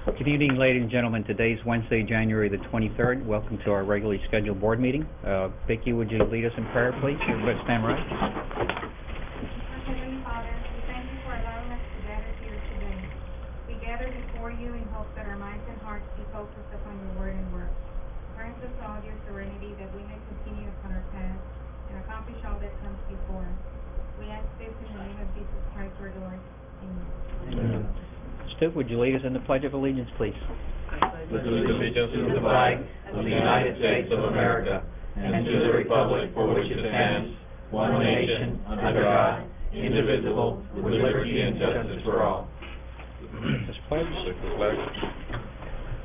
Good evening, ladies and gentlemen. Today's Wednesday, January the 23rd. Welcome to our regularly scheduled board meeting. Vicki, would you lead us in prayer, please? Everybody stand right. Heavenly Father, we thank you for allowing us to gather here today. We gather before you in hopes that our minds and hearts be focused upon your word and work. Grant us all your serenity that we may continue upon our path and accomplish all that comes before us. We ask this in the name of Jesus Christ, our Lord. Amen. Stu, would you lead us in the Pledge of Allegiance, please? I pledge allegiance to the flag of the United States of America and to the republic for which it stands, one nation, under God, indivisible, with liberty and justice for all. This pledge.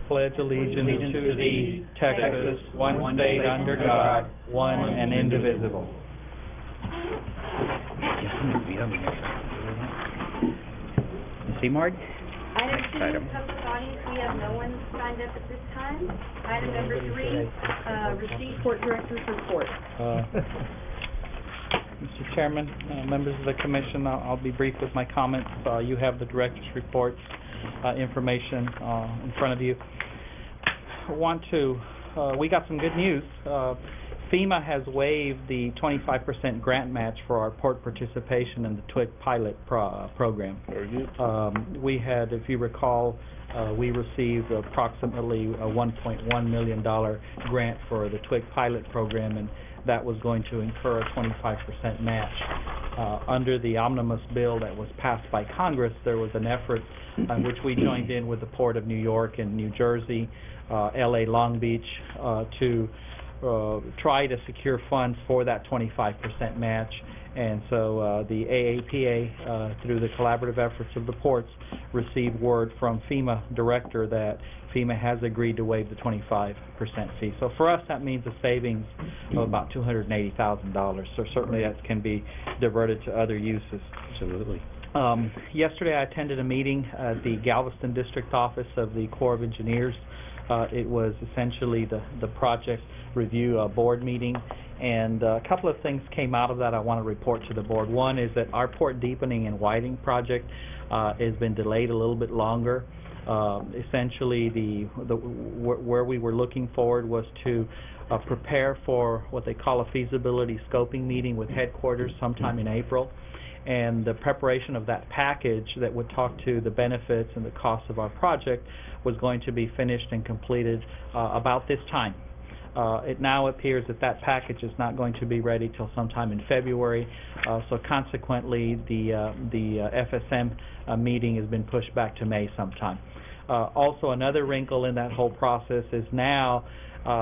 Pledge allegiance to thee, Texas, one state under God, one and indivisible. Marg? Item 2, public audience. We have no one signed up at this time. Item number 3, receive court director's report. Mr. Chairman, members of the Commission, I'll be brief with my comments. You have the director's report information in front of you. We got some good news. FEMA has waived the 25% grant match for our port participation in the TWIC pilot program. Very good. We had, if you recall, we received approximately a $1.1 million grant for the TWIC pilot program, and that was going to incur a 25% match. Under the omnibus bill that was passed by Congress, there was an effort in which we joined in with the Port of New York and New Jersey, LA Long Beach, to try to secure funds for that 25% match. And so the AAPA, through the collaborative efforts of the ports, received word from FEMA director that FEMA has agreed to waive the 25% fee. So for us, that means a savings of about $280,000. So certainly that can be diverted to other uses. Absolutely. Yesterday I attended a meeting at the Galveston District Office of the Corps of Engineers. It was essentially the project review board meeting, and a couple of things came out of that I want to report to the board. One is that our port deepening and widening project has been delayed a little bit longer. Essentially, where we were looking forward was to prepare for what they call a feasibility scoping meeting with headquarters sometime in April. And the preparation of that package that would talk to the benefits and the costs of our project was going to be finished and completed about this time. It now appears that that package is not going to be ready till sometime in February, so consequently the FSM meeting has been pushed back to May sometime. Also, another wrinkle in that whole process is now,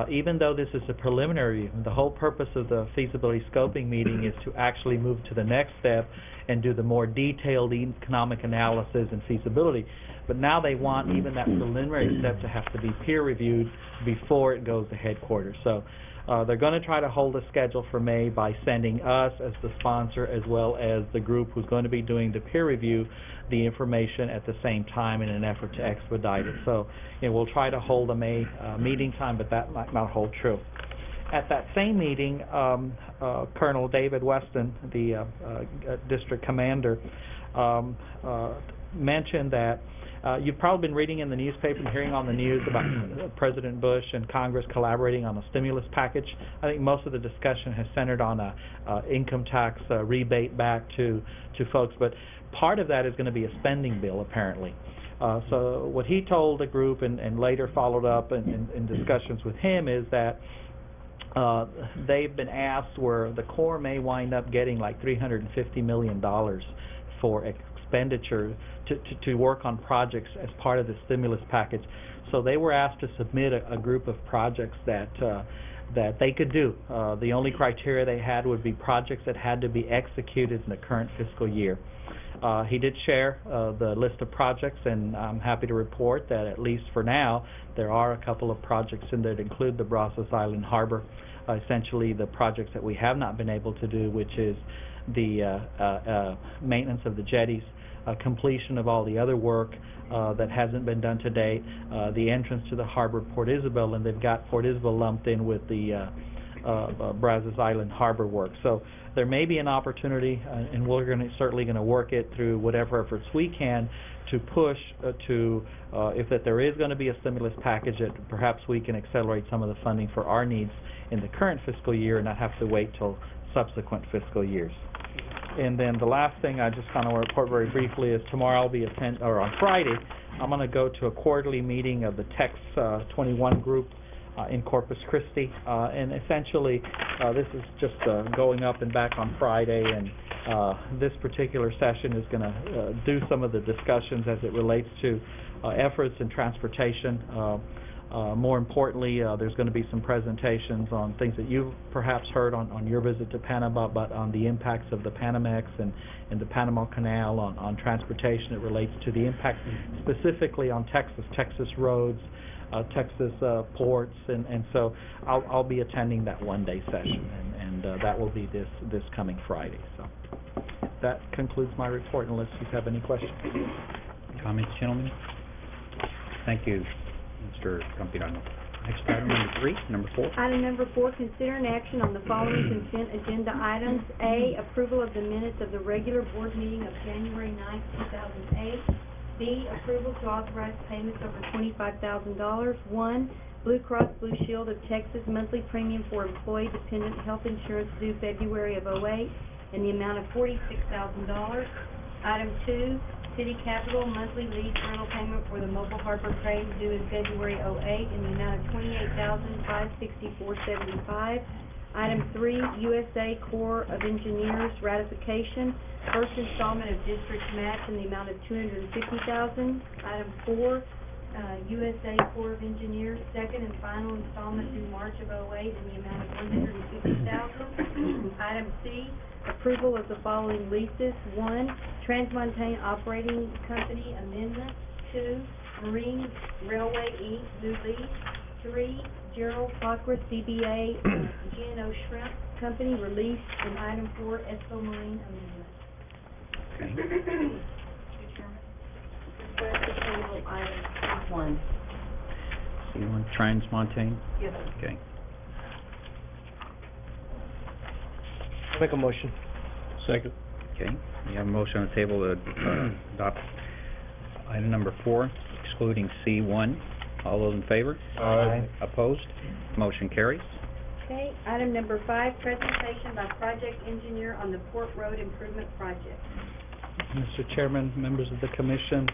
even though this is a preliminary, the whole purpose of the feasibility scoping meeting is to actually move to the next step and do the more detailed economic analysis and feasibility. But now they want even that preliminary step to have to be peer reviewed before it goes to headquarters. So they're going to try to hold a schedule for May by sending us as the sponsor as well as the group who's going to be doing the peer review the information at the same time in an effort to expedite it. So we'll try to hold a May meeting time, but that might not hold true. At that same meeting, Colonel David Weston, the district commander, mentioned that you've probably been reading in the newspaper and hearing on the news about President Bush and Congress collaborating on a stimulus package. I think most of the discussion has centered on a income tax rebate back to folks, but part of that is going to be a spending bill, apparently. So what he told the group and later followed up in discussions with him is that they've been asked where the Corps may wind up getting like $350 million for expenditure to work on projects as part of the stimulus package. So they were asked to submit a group of projects that they could do. The only criteria they had would be projects that had to be executed in the current fiscal year. He did share the list of projects, and I'm happy to report that at least for now there are a couple of projects in there that include the Brazos Island Harbor, essentially the projects that we have not been able to do, which is the maintenance of the jetties, completion of all the other work that hasn't been done to date, the entrance to the harbor of Port Isabel, and they've got Port Isabel lumped in with the Brazos Island Harbor work. So there may be an opportunity, and we're certainly going to work it through whatever efforts we can to push if that there is going to be a stimulus package, that perhaps we can accelerate some of the funding for our needs in the current fiscal year and not have to wait till subsequent fiscal years. And then the last thing I just kind of want to report very briefly is tomorrow I'll be on Friday, I'm going to go to a quarterly meeting of the Tex 21 group in Corpus Christi, and essentially this is just going up and back on Friday, and this particular session is going to do some of the discussions as it relates to efforts in transportation. More importantly, there's going to be some presentations on things that you've perhaps heard on your visit to Panama, but on the impacts of the Panamex and the Panama Canal on transportation. It relates to the impact specifically on Texas roads, Texas ports, and so I'll be attending that one-day session, and that will be this coming Friday. So that concludes my report, unless you have any questions. Comments, gentlemen? Thank you, Mr. Campirano. Next item, number 4. Item number 4, consider an action on the following consent agenda items. A, approval of the minutes of the regular board meeting of January 9, 2008. B, approval to authorize payments over $25,000. 1, Blue Cross Blue Shield of Texas monthly premium for employee dependent health insurance due February of 2008 in the amount of $46,000. Item 2, City Capital monthly lease rental payment for the mobile harbor crane due in February 2008 in the amount of $28,564.75. Item 3, USA Corps of Engineers ratification, first installment of district match in the amount of $250,000. Item 4, USA Corps of Engineers second and final installment due March of 2008 in the amount of $150,000. Item C, approval of the following leases. 1, Transmontane Operating Company amendment. 2, Marine Railway Inc. new lease. 3, Gerald Cochran CBA G&O Shrimp Company release. And item 4, Esco Marine amendment. Okay. Mr. Chairman, request to table item 1. So you want Transmontane? Yes, sir. Okay. Make a motion. Second. Okay. We have a motion on the table to adopt item number 4, excluding C1. All those in favor? Aye. Opposed? Motion carries. Okay, item number 5, presentation by project engineer on the Port Road Improvement Project. Mr. Chairman, members of the Commission,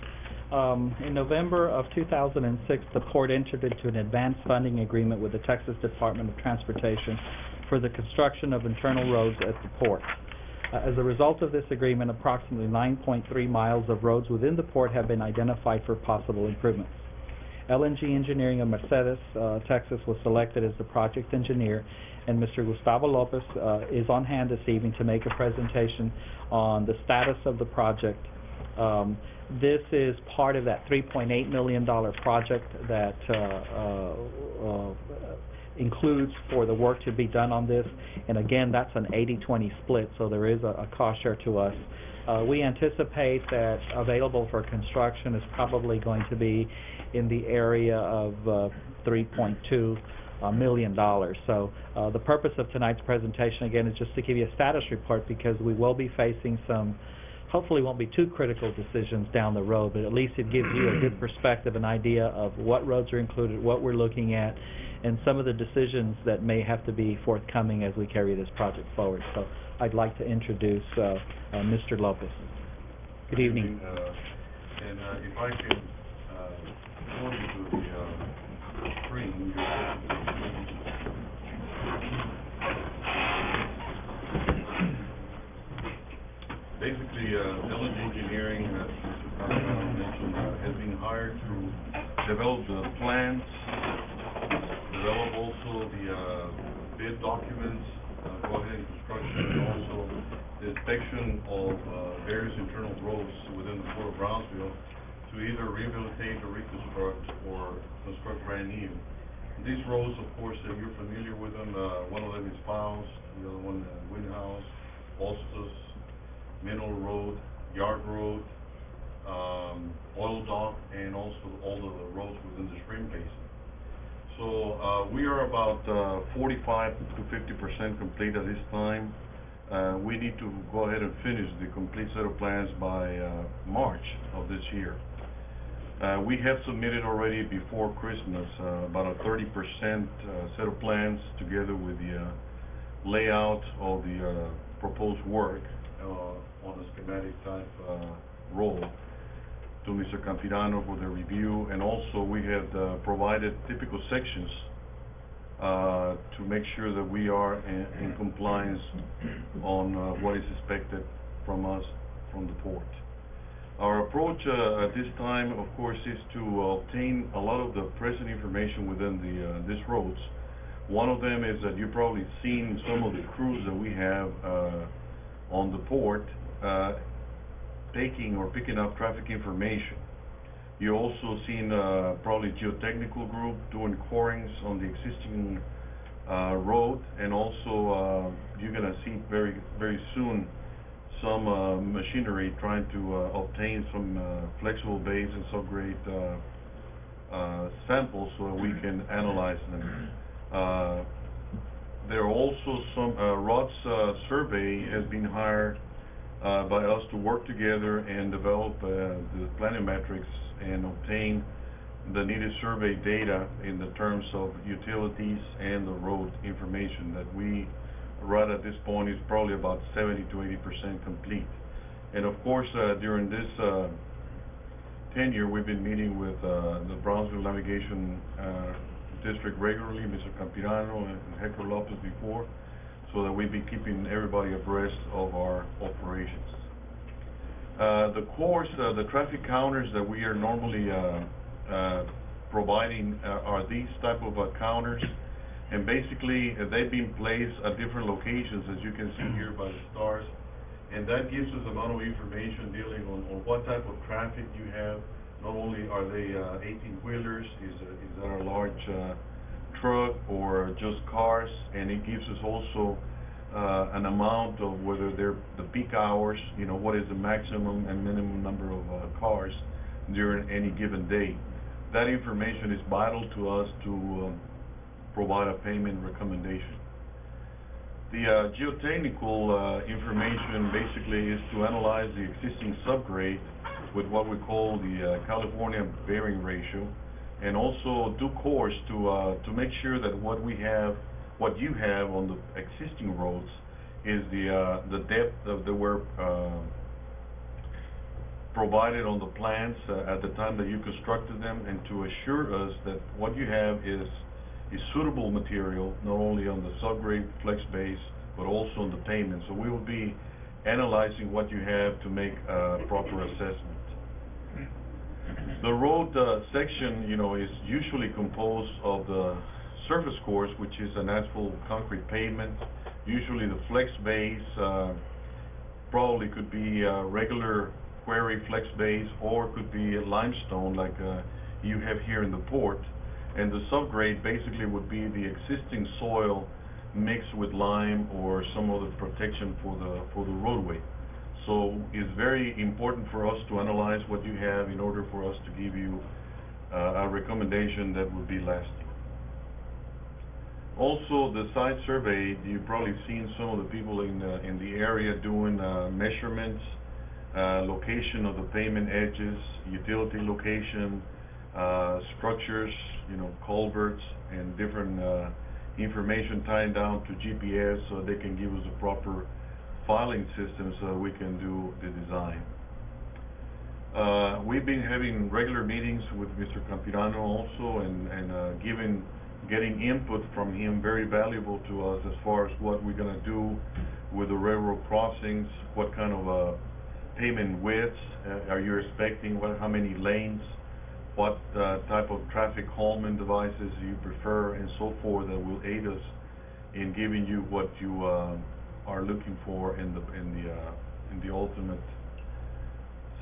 in November of 2006, the Port entered into an advanced funding agreement with the Texas Department of Transportation for the construction of internal roads at the Port. As a result of this agreement, approximately 9.3 miles of roads within the Port have been identified for possible improvements. LNG Engineering of Mercedes, Texas, was selected as the project engineer, and Mr. Gustavo Lopez is on hand this evening to make a presentation on the status of the project. This is part of that $3.8 million project that includes for the work to be done on this, and again, that's an 80-20 split, so there is a cost share to us. We anticipate that available for construction is probably going to be in the area of $3.2 million. So the purpose of tonight's presentation, again, is just to give you a status report, because we will be facing some, hopefully won't be too critical decisions down the road, but at least it gives you a good perspective, an idea of what roads are included, what we're looking at, and some of the decisions that may have to be forthcoming as we carry this project forward. So I'd like to introduce Mr. Lopez. Good evening. And if I can go to the screen. Basically, LNG Engineering, as Mr. Campirano mentioned, has been hired to develop the plans, develop also the bid documents, go ahead and construction, and also the inspection of various internal roads within the Port of Brownsville to either rehabilitate or reconstruct or construct brand new. These roads, of course, you're familiar with them. One of them is Files, the other one Windhouse, Ostos, Mineral Road, Yard Road, Oil Dock, and also all of the roads within the Stream Basin. So we are about 45 to 50% complete at this time. we need to go ahead and finish the complete set of plans by March of this year. We have submitted already before Christmas about a 30% set of plans together with the layout of the proposed work on a schematic type role to Mr. Campirano for the review, and also we have provided typical sections to make sure that we are in compliance on what is expected from us from the port. Our approach at this time, of course, is to obtain a lot of the present information within these roads. One of them is that you've probably seen some of the crews that we have on the port taking or picking up traffic information. You also seen probably geotechnical group doing corings on the existing road, and also you're gonna see very soon some machinery trying to obtain some flexible base and subgrade samples so that we can analyze them. There are also some RODS survey has been hired by us to work together and develop the planimetrics and obtain the needed survey data in the terms of utilities and the road information that we right at this point is probably about 70 to 80% complete. And of course, during this tenure, we've been meeting with the Brownsville Navigation District regularly, Mr. Campirano and Hector Lopez before, so that we've been keeping everybody abreast of our operations. The course, the traffic counters that we are normally providing are these type of counters, and basically they've been placed at different locations, as you can see here by the stars, and that gives us a lot of information dealing on what type of traffic you have. Not only are they 18-wheelers, is that a large truck or just cars, and it gives us also an amount of whether they're the peak hours, you know, what is the maximum and minimum number of cars during any given day. That information is vital to us to provide a payment recommendation. The geotechnical information basically is to analyze the existing subgrade with what we call the California bearing ratio, and also do course to make sure that what you have on the existing roads is the depth of the work provided on the plans at the time that you constructed them, and to assure us that what you have is suitable material, not only on the subgrade flex base, but also on the pavement. So we will be analyzing what you have to make a proper assessment. The road section, you know, is usually composed of the surface course, which is an asphalt concrete pavement. Usually the flex base probably could be regular quarry flex base, or could be limestone like you have here in the port. And the subgrade basically would be the existing soil mixed with lime or some other protection for the roadway. So it's very important for us to analyze what you have in order for us to give you a recommendation that will be lasting. Also, the site survey, you've probably seen some of the people in the area doing measurements, location of the pavement edges, utility location, structures, you know, culverts, and different information tying down to GPS so they can give us a proper filing system so we can do the design. We've been having regular meetings with Mr. Campirano also, and getting input from him, very valuable to us as far as what we're going to do with the railroad crossings, what kind of pavement widths are you expecting, how many lanes, what type of traffic calming devices you prefer, and so forth, that will aid us in giving you what you are looking for in the ultimate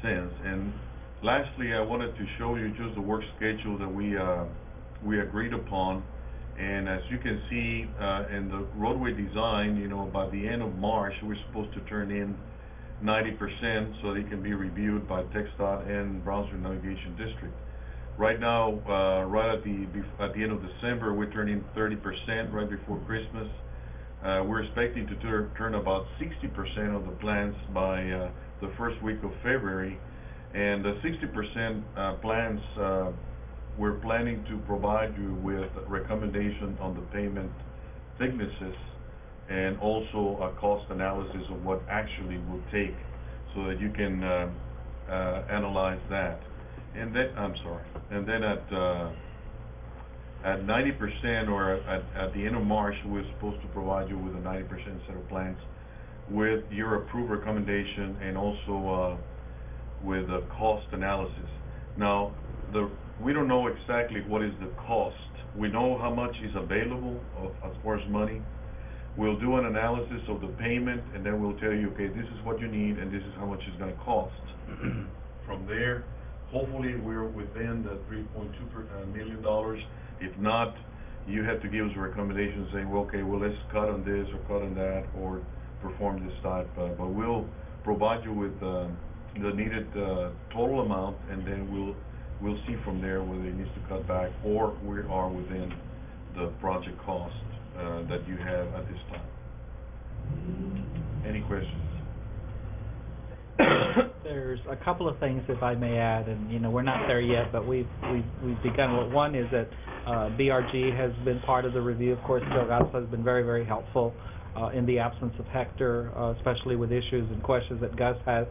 sense. And lastly, I wanted to show you just the work schedule that we agreed upon. And as you can see in the roadway design, you know, by the end of March we're supposed to turn in 90% so they can be reviewed by TxDOT and Brownsville Navigation District. Right now, right at the end of December, we turn in 30% right before Christmas. we're expecting to turn about 60% of the plans by the first week of February, and the 60% plans we're planning to provide you with recommendation on the payment thicknesses and also a cost analysis of what actually will take, so that you can analyze that. And then at 90%, or at the end of March, we're supposed to provide you with a 90% set of plans with your approved recommendation and also with a cost analysis. Now, we don't know exactly what is the cost. We know how much is available as far as money. We'll do an analysis of the payment, and then we'll tell you, okay, this is what you need, and this is how much it's going to cost. From there, hopefully we're within the $3.2 million. If not, you have to give us a recommendation saying, well, okay, well, let's cut on this or cut on that or perform this type. But we'll provide you with the needed total amount, and then we'll see from there whether it needs to cut back or we are within the project cost that you have at this time. Any questions? There's a couple of things, if I may add, and we're not there yet, but we've begun. One is that BRG has been part of the review. Of course, Joe Gatsa has been very, very helpful in the absence of Hector, especially with issues and questions that Gus has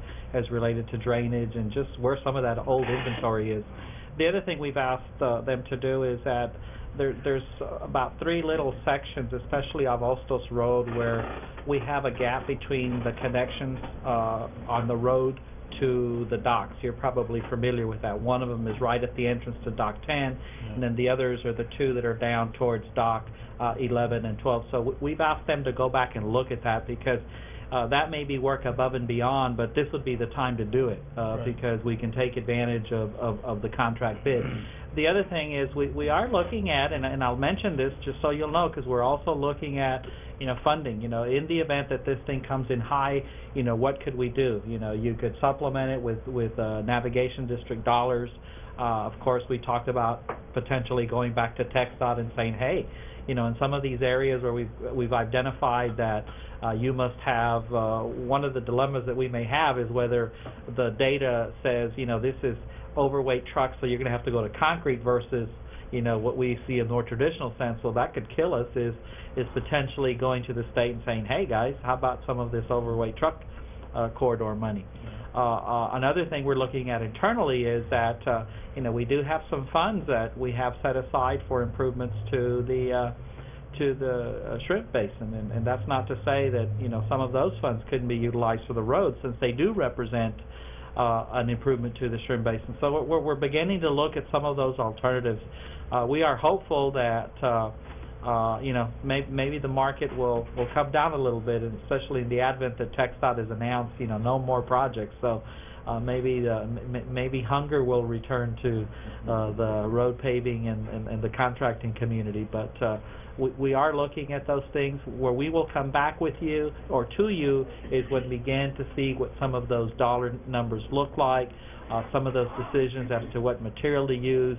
related to drainage and just where some of that old inventory is. The other thing we've asked them to do is that there's about 3 little sections, especially of Ostos Road, where we have a gap between the connections on the road to the docks. You're probably familiar with that. One of them is right at the entrance to Dock 10, and then the others are the 2 that are down towards Dock 11 and 12. So we've asked them to go back and look at that, because that may be work above and beyond, but this would be the time to do it, because we can take advantage of the contract bid. The other thing is we are looking at, and I'll mention this just so you'll know, because we're also looking at funding. In the event that this thing comes in high, what could we do? You could supplement it with navigation district dollars. Of course, we talked about potentially going back to TxDOT and saying, hey, in some of these areas where we've identified that you must have, one of the dilemmas that we may have is whether the data says, this is overweight trucks, so you're going to have to go to concrete versus, what we see in more traditional sense. So that could kill us is potentially going to the state and saying, hey guys, how about some of this overweight truck corridor money? Another thing we're looking at internally is that we do have some funds that we have set aside for improvements to the shrimp basin, and that's not to say that some of those funds couldn't be utilized for the roads, since they do represent an improvement to the shrimp basin. So we're beginning to look at some of those alternatives. We are hopeful that maybe the market will come down a little bit, and especially in the advent that TxDOT has announced no more projects. So maybe hunger will return to the road paving and the contracting community. But we are looking at those things. Where we will come back with you or to you is when we begin to see what some of those dollar numbers look like, some of those decisions as to what material to use.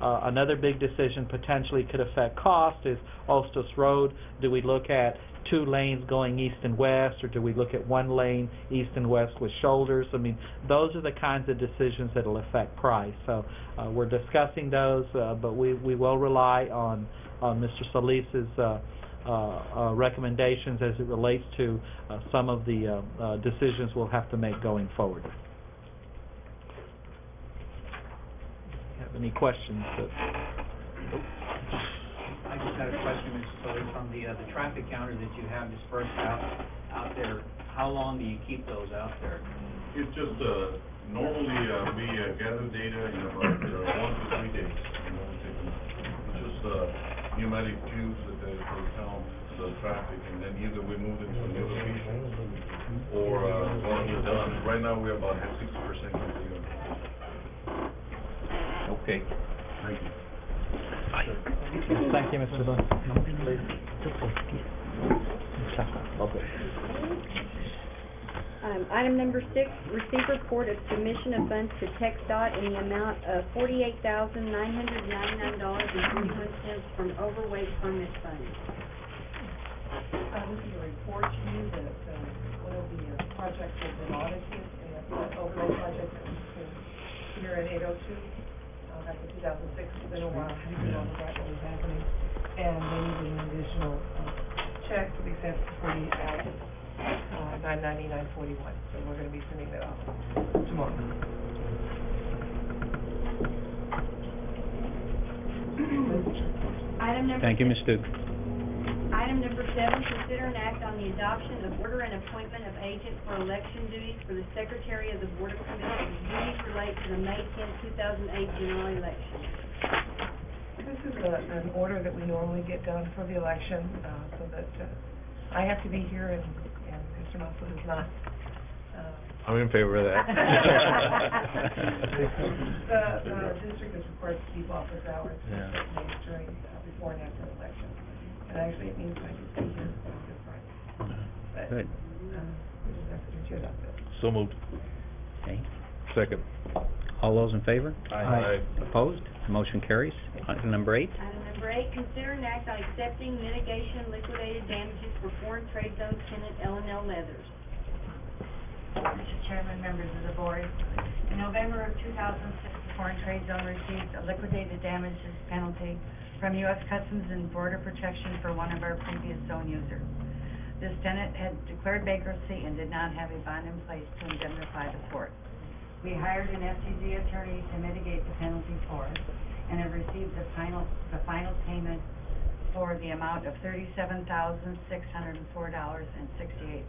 Another big decision potentially could affect cost is Ostos Road. Do we look at 2 lanes going east and west, or do we look at 1 lane east and west with shoulders? I mean, those are the kinds of decisions that will affect price. So we're discussing those, but we will rely on Mr. Solis's recommendations as it relates to some of the decisions we'll have to make going forward. Any questions? I just had a question, Mr. Solis, on the traffic counter that you have dispersed out there. How long do you keep those out there? It's just normally we gather data in about 1 to 3 days. It's just pneumatic tubes that they count the traffic, and then either we move it to a new location or when we're done. Right now we about have 60% complete. Okay. Thank you. Thank you, Mr. Dunn. Item number 6, receive report of submission of funds to TxDOT in the amount of $48,999.21 from overweight permit funds. This is a report to you that, one of the projects has been audited, and that's an overlay project that was here at 802. Back in 2006, it's been a while, I didn't know that what was happening. And they needed an additional, check to be sent for the, $999.41. So we're gonna be sending that off tomorrow. Thank you, Ms. Duke. Item number 7, consider an act on the adoption of order and appointment of agent for election duties for the Secretary of the Board of Commissioners. Duties relate to the May 10, 2008 general election. This is an order that we normally get done for the election, so that, I have to be here and Mr. Muscle is not. I'm in favor of that. The district is required to keep office hours during, before and after the election. And actually, it means I can be here on Good Friday. But, Good. we just have to do that. So moved. Okay. Second. All those in favor? Aye. Opposed? Motion carries. Item number 8. Item number 8, consider an act on accepting mitigation liquidated damages for foreign trade zone tenant L&L Leathers. Mr. Chairman, members of the board, in November of 2006, the Foreign Trade Zone received a liquidated damages penalty from U.S. Customs and Border Protection for one of our previous zone users. This tenant had declared bankruptcy and did not have a bond in place to indemnify the court. We hired an FTZ attorney to mitigate the penalty for us, and have received the final payment for the amount of $37,604.68.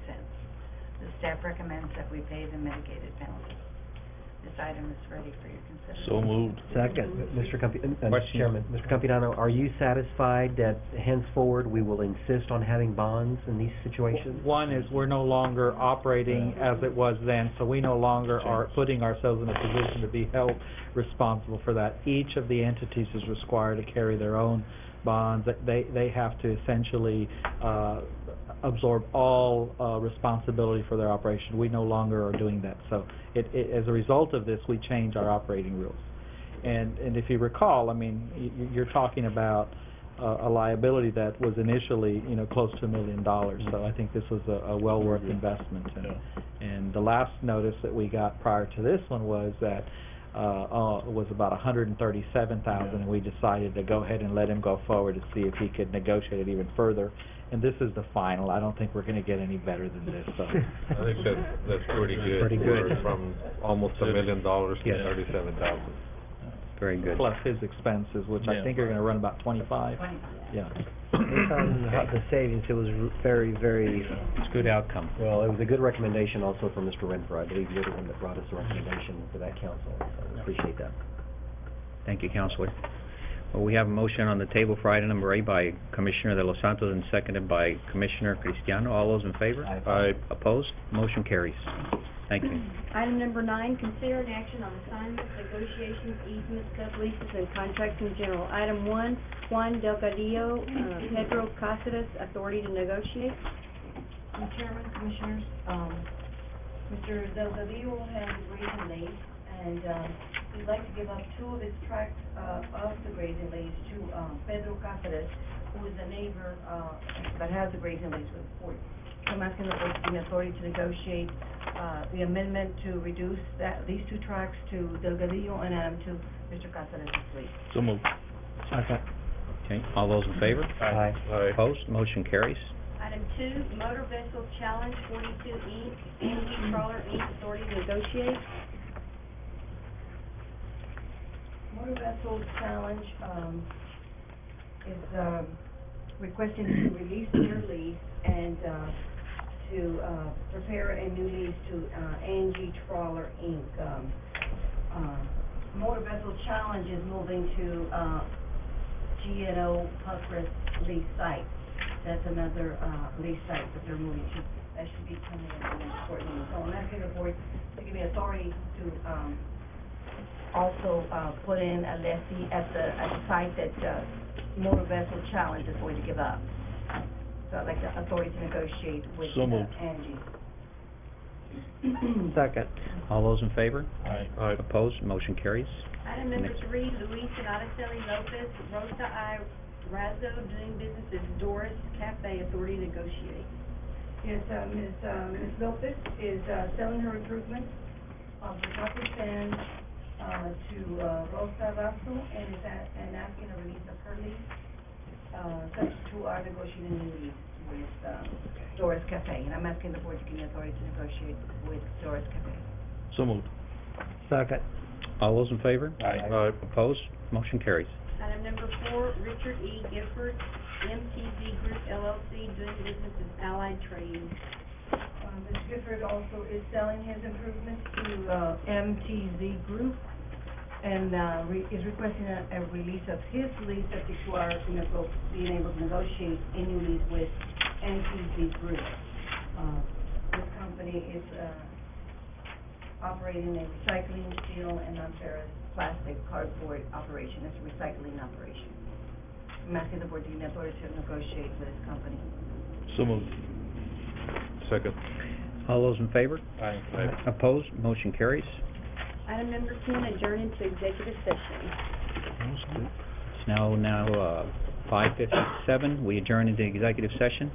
The staff recommends that we pay the mitigated penalty. This item is ready for your consideration. So moved. Second, Mr. Question. Chairman, Mr. Campidano, are you satisfied that henceforward we will insist on having bonds in these situations? One is we're no longer operating as it was then, so we no longer are putting ourselves in a position to be held responsible for that. Each of the entities is required to carry their own bonds. They have to essentially absorb all responsibility for their operation. We no longer are doing that. So as a result of this, we changed our operating rules. And if you recall, I mean, you're talking about a liability that was initially, close to $1 million. So I think this was a well worth investment. And the last notice that we got prior to this one was that was about $137,000, and we decided to go ahead and let him go forward to see if he could negotiate it even further. And this is the final. I don't think we're going to get any better than this. So. I think that's pretty good. Pretty good. From almost $1 million to Yes. $37,000. Very good. Plus his expenses, which I think are going to run about 25. Yeah. Based on the savings, it was very, very, It's a good outcome. well, it was a good recommendation also from Mr. Renfro. I believe you're the one that brought us the recommendation for that council. So I appreciate that. Thank you, Counselor. Well, we have a motion on the table for item number 8 by Commissioner De Los Santos and seconded by Commissioner Cristiano. All those in favor? Aye. Opposed? Motion carries. Thank you. Item number 9, consider an action on assignments, negotiations, easements, subleases, and contracts in general. Item 1, Juan Delgadillo, Pedro Cáceres, authority to negotiate. Mr. Chairman, Commissioners, Mr. Delgadillo has grazing lease, and he'd like to give up 2 of his tracts of the grazing lease to Pedro Cáceres, who is a neighbor that has a grazing lease with the court. So I'm asking the board to give me authority to negotiate the amendment to reduce these 2 tracts to Delgadillo and add them to Mr. Cáceres' lease. So moved. Okay, all those in favor? Aye. Opposed? Motion carries. Item 2, Motor Vessel Challenge 42 Inc., Angie Trawler Inc., authority to negotiate. Motor Vessel Challenge is requesting to release their lease and to prepare a new lease to Angie Trawler Inc. Motor Vessel Challenge is moving to G&O Puckris lease site. That's another lease site that they're moving to. That should be coming in the next shortly. So I'm asking the board to give me authority to also put in a lessee at the site that Motor Vessel Challenge is going to give up. So I'd like the authority to negotiate with So moved. Angie. Second. All those in favor? Aye. Opposed? Motion carries. Item number Next. 3, Luis and Araceli Lopez, Rosa I. Razzo, doing business as Doris Cafe, authority to negotiate. Yes, Ms. Lopez is selling her improvements of the coffee stand to Rosa Razzo and asking a release of her lease, such to our negotiating new lease with Doris Cafe. And I'm asking the board to give me authority to negotiate with Doris Cafe. So moved. Second. All those in favor? Aye. Opposed? Motion carries. Item number 4, Richard E. Gifford, MTZ Group LLC, doing business as Allied Trading. Mr. Gifford also is selling his improvements to MTZ Group and is requesting a release of his lease subject to our being able to negotiate a new lease with MTZ Group. This company is operating a recycling, steel, and non-ferrous plastic cardboard operation. It's a recycling operation. I'm asking the board to give me authority to negotiate with this company. So moved. Second. All those in favor? Aye. Opposed? Motion carries. Item number 10, adjourn into executive session. It's now 5:57. We adjourn into executive session.